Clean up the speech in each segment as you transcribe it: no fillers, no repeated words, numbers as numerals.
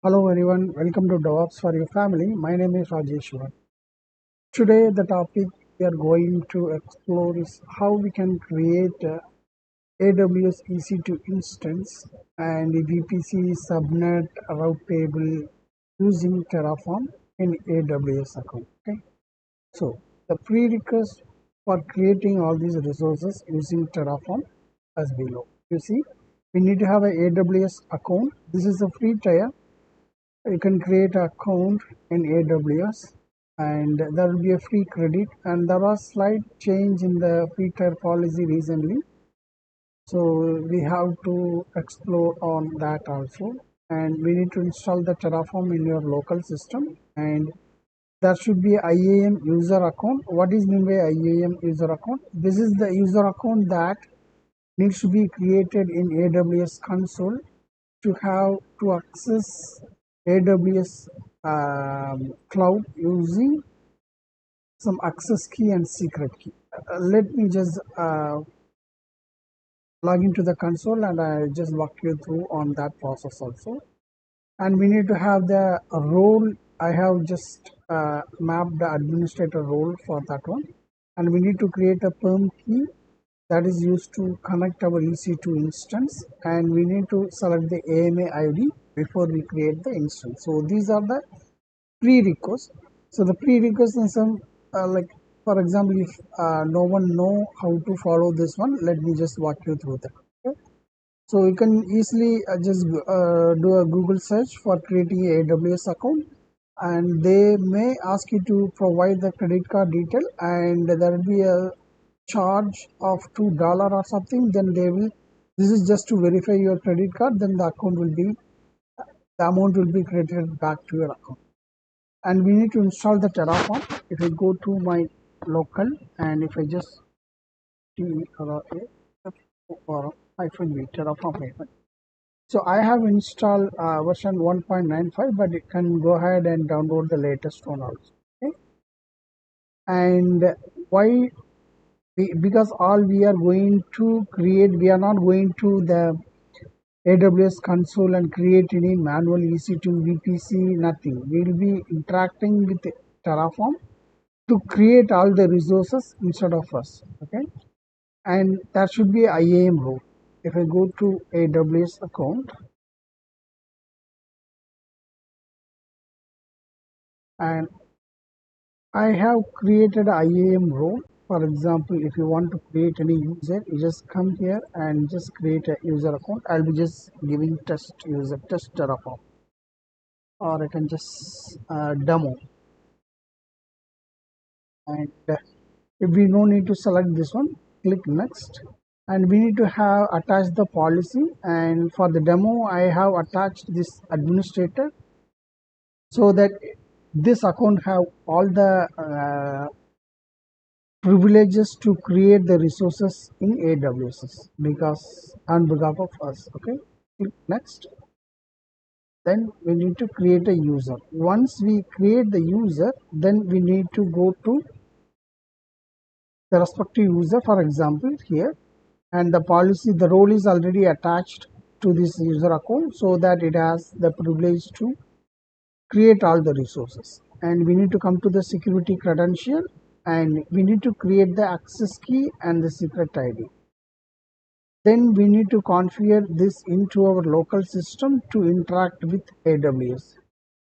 Hello everyone, welcome to DevOps for your family. My name is Rajeshwar. Today the topic we are going to explore is how we can create a AWS EC2 instance and a VPC subnet route table using Terraform in AWS account. Okay, so the prerequisite for creating all these resources using Terraform as below. You see, we need to have an AWS account. This is a free tier. You can create an account in AWS and there will be a free credit, and there was slight change in the free tier policy recently, so we have to explore on that also. And we need to install the Terraform in your local system, and there should be IAM user account. What is mean by IAM user account? This is the user account that needs to be created in AWS console to have to access AWS cloud using some access key and secret key. Let me just log into the console and I just walk you through on that process also. And we need to have the role. I have just mapped the administrator role for that one, and we need to create a perm key that is used to connect our EC2 instance, and we need to select the AMA ID before we create the instance. So these are the prerequisites. So the prerequisites is some like, for example, if no one know how to follow this one, let me just walk you through that. Okay? So you can easily just do a Google search for creating a AWS account, and they may ask you to provide the credit card detail, and there will be a charge of $2 or something. Then they will, this is just to verify your credit card, then the account will be, the amount will be credited back to your account. And we need to install the Terraform. If I go to my local and if I just Terraform hyphen. So I have installed version 1.95, but you can go ahead and download the latest one also. Okay? And why? Because all we are going to create, we are not going to the AWS console and create any manual EC2 VPC, nothing. We will be interacting with Terraform to create all the resources instead of us. Okay, and that should be IAM role. If I go to AWS account and I have created IAM role. For example, if you want to create any user, you just come here and just create a user account. I'll be just giving test user, test Terraform, or I can just demo. And if we no need to select this one, click next. And we need to have attached the policy, and for the demo I have attached this administrator, so that this account have all the privileges to create the resources in AWS because on behalf of us. Okay, click next. Then we need to create a user. Once we create the user, then we need to go to the respective user, for example here, and the policy, the role is already attached to this user account, so that it has the privilege to create all the resources. And we need to come to the security credential, and we need to create the access key and the secret ID. Then we need to configure this into our local system to interact with AWS,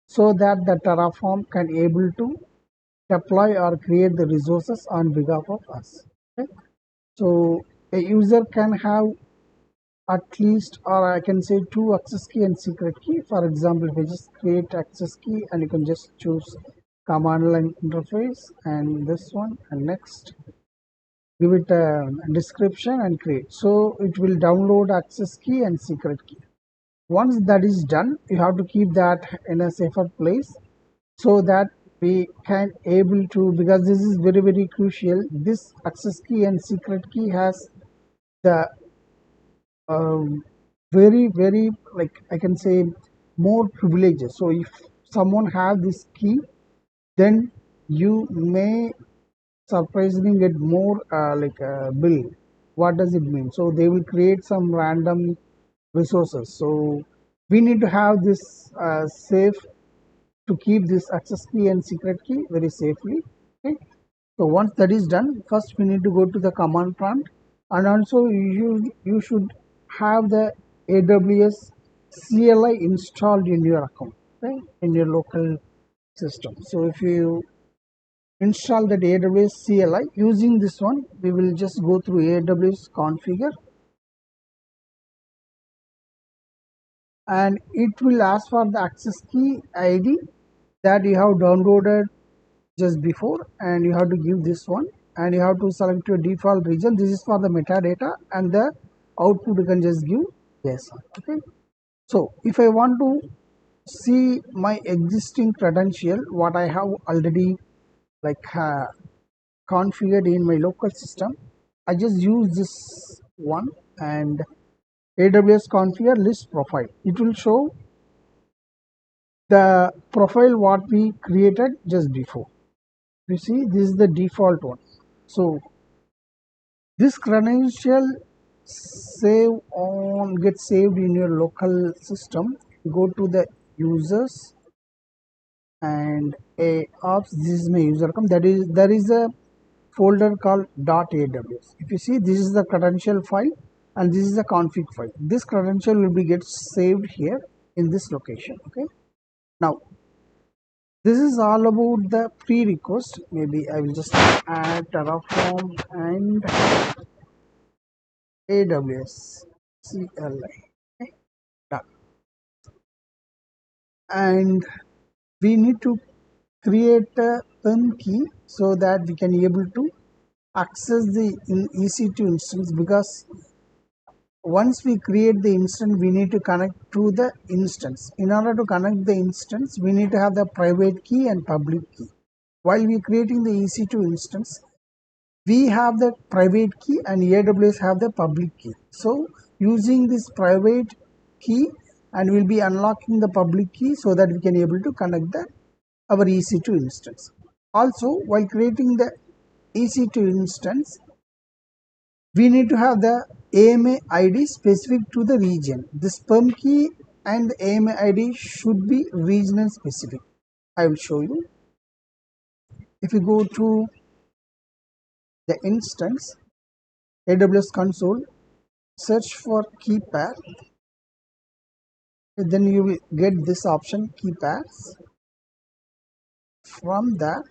so that the Terraform can able to deploy or create the resources on behalf of us. Okay? So a user can have at least, or I can say, two access key and secret key. For example, if I just create access key, and you can just choose command line interface and this one, and next give it a description and create. So it will download access key and secret key. Once that is done, you have to keep that in a safer place, so that we can able to, because this is very crucial, this access key and secret key has the very, like I can say, more privileges. So if someone have this key, then you may surprisingly get more like a bill. What does it mean? So they will create some random resources. So we need to have this safe to keep this access key and secret key very safely. Okay, so once that is done, first we need to go to the command prompt, and also you should have the AWS CLI installed in your account, right, in your local system. So if you install that AWS CLI using this one, we will just go through AWS configure, and it will ask for the access key ID that you have downloaded just before, and you have to give this one, and you have to select your default region. This is for the metadata, and the output you can just give yes. Okay, so if I want to see my existing credential what I have already like configured in my local system, I just use this one, and AWS configure list profile. It will show the profile what we created just before. You see, this is the default one. So this credential save on get saved in your local system. Go to the users and a ops. This is my user account. That is, there is a folder called .aws. If you see, this is the credential file and this is the config file. This credential will be get saved here in this location. Okay, now this is all about the pre-request. Maybe I will just add Terraform and AWS CLI. Okay, done. And we need to create a PEM key so that we can able to access the EC2 instance, because once we create the instance we need to connect to the instance. In order to connect the instance, we need to have the private key and public key. While we creating the EC2 instance, we have the private key and AWS have the public key. So using this private key, and we'll be unlocking the public key so that we can able to connect the our EC2 instance. Also, while creating the EC2 instance, we need to have the AMA ID specific to the region. This perm key and the AMA ID should be regional specific. I will show you. If you go to the instance, AWS console, search for key pair, then you will get this option key pairs. From that,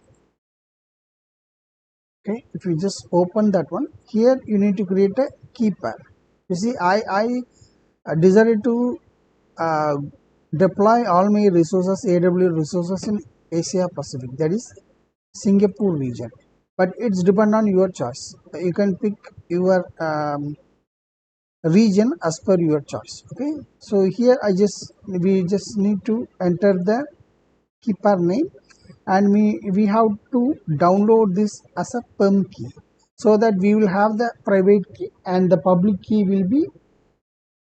okay, if you just open that one, here you need to create a key pair. You see, I decided to uh, deploy all my resources, AWS resources in Asia Pacific, that is Singapore region, but it's depend on your choice. You can pick your region as per your choice. Okay, so here we just need to enter the keeper name, and we have to download this as a perm key, so that we will have the private key and the public key will be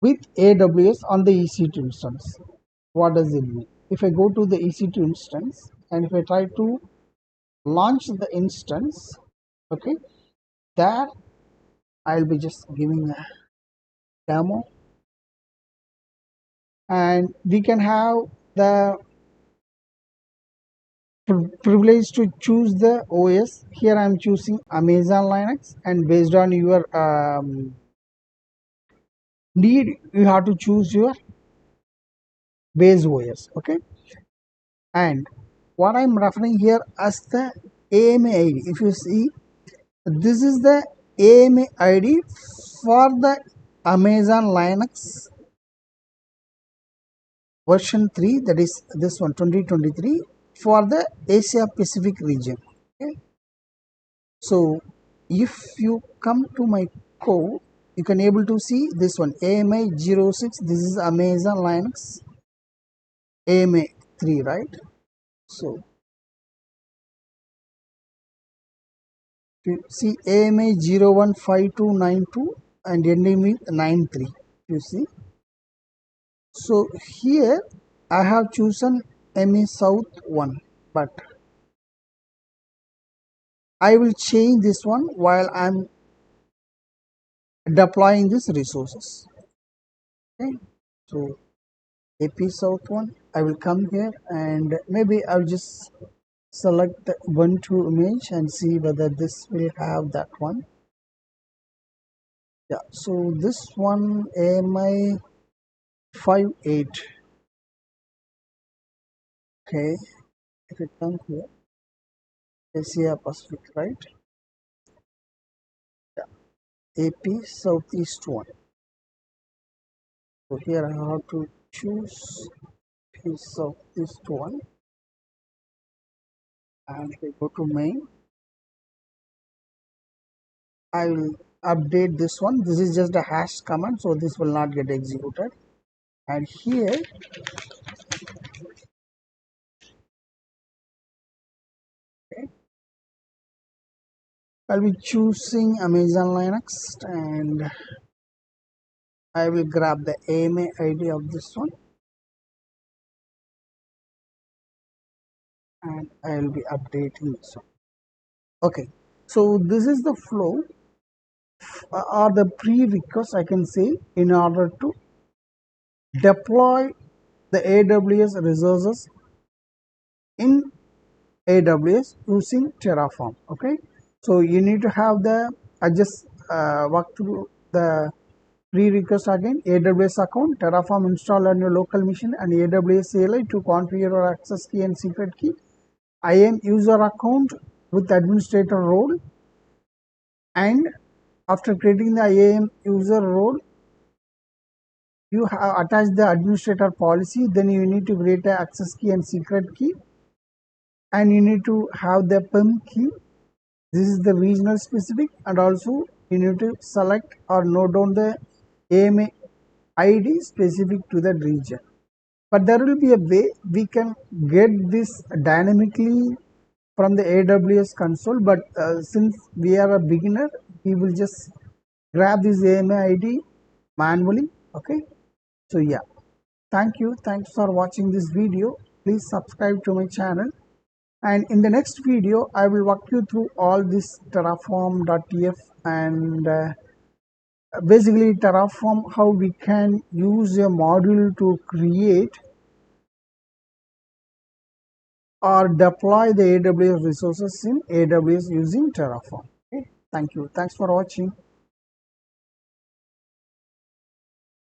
with AWS on the EC2 instance. What does it mean? If I go to the EC2 instance and if I try to launch the instance, okay, there I'll be just giving a demo, and we can have the privilege to choose the OS. Here I'm choosing Amazon Linux, and based on your need, you have to choose your base OS. Okay, and what I'm referring here as the AMA ID. If you see, this is the AMA ID for the Amazon Linux version 3, that is this one 2023 for the Asia Pacific region. Okay, so if you come to my code, you can able to see this one AMI06. This is Amazon Linux AMA3, right? So you see AMI015292 and ending with 93. You see, so here I have chosen ME South 1, but I will change this one while I'm deploying these resources. Okay, so AP South one. I will come here and maybe I'll just select the Ubuntu image and see whether this will have that one. Yeah, so this one AMI 58. Okay, if it comes here, Asia Pacific, right? Yeah, AP Southeast one. So here I have to choose piece of this one and we go to main. I will update this one. This is just a hash command, so this will not get executed. And here I'll be choosing Amazon Linux and I will grab the AMA ID of this one and I will be updating this one. Okay, so this is the flow or the prerequisites I can say in order to deploy the AWS resources in AWS using Terraform. Okay, so you need to have the I just walk through the prerequisites again: AWS account, Terraform installed on your local machine, and AWS CLI to configure your access key and secret key. IAM user account with administrator role, and after creating the IAM user role, you have attached the administrator policy. Then you need to create the access key and secret key, and you need to have the PIM key. This is the regional specific, and also you need to select or note down the AMA ID specific to that region. But there will be a way we can get this dynamically from the AWS console. But since we are a beginner, we will just grab this AMA ID manually. Okay. So yeah, thank you. Thanks for watching this video. Please subscribe to my channel. And in the next video, I will walk you through all this terraform.tf and basically Terraform, how we can use a module to create or deploy the AWS resources in AWS using Terraform. Okay, thank you. Thanks for watching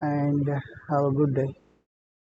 and have a good day.